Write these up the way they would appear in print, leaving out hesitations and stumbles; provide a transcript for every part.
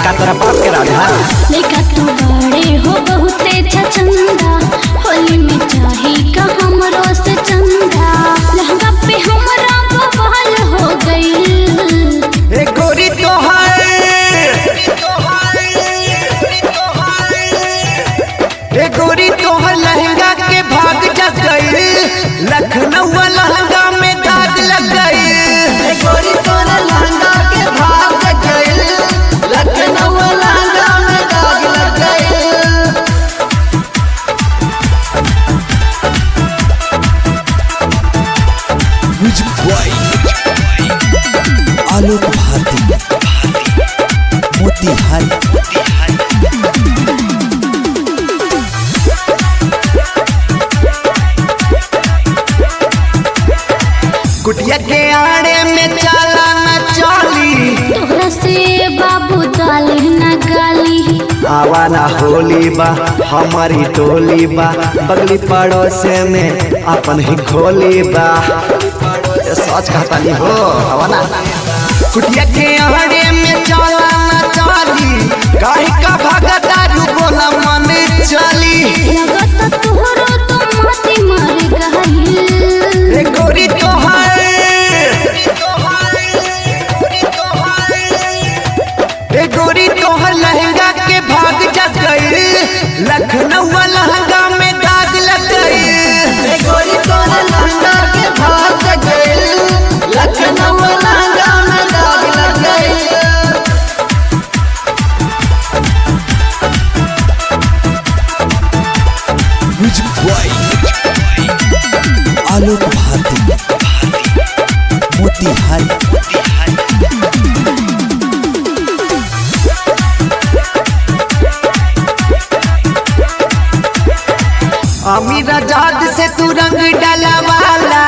का तोरा बाप के राजा लेका तू बड़े हो बहुते चंदा होली में चाही का हमरो से चंदा लहंगा पे हमरा बवाल हो गई ए गोरी तोहार ए गोरी तोहर लहंगा के भाग जग गई लखनऊ लहंगा में दाग लग गई ए गोरी तोहर लहंगा के भाग जग गई लखनऊ लहंगा में दाग लग गई। आलोक भारती मोतिहारी कुटिया के आड़े में चाला न चाली तोहरा से बाबू गाली न गाली आवा ना होली बा हमारी टोली बा बगली पड़ोसे में अपन ही खोली बा सच कहता नहीं हो आवा ना कुटिया के आड़े में चाला न चाली काहे का भागा दारू बोला मन चली लगत तोहरो तो माती मार गई ए गोरी तोहार ए गोरी तोहर लहंगा के भाग जग गई लखनऊ लहंगा में दाग लग गई ए गोरी तोहर लहंगा के भाग जग गई लखनऊ लहंगा में दाग लग गई। आलोक भारती मोतिहारी अमीर आजाद से तू रंग डाला वाला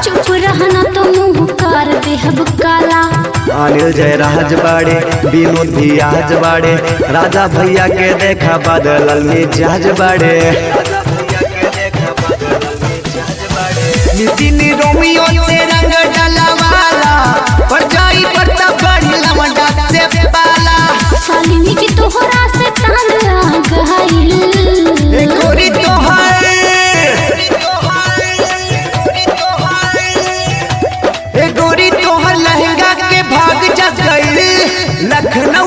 चुप रहना तो मुंह कर देहब काला अनिल जय राज बाड़े विनोद भी आज बाड़े राजा भैया के देखा बदलल मिजाज बाड़े नितिन रोमियो से रंग डाला वाला पर जाई पड़ता बड़ी लमडा से पाला सालिनी की तोहरा से तान आ गई ए गोरी तोहार ए गोरी तोहर लहंगा के भाग जग गई लखनऊ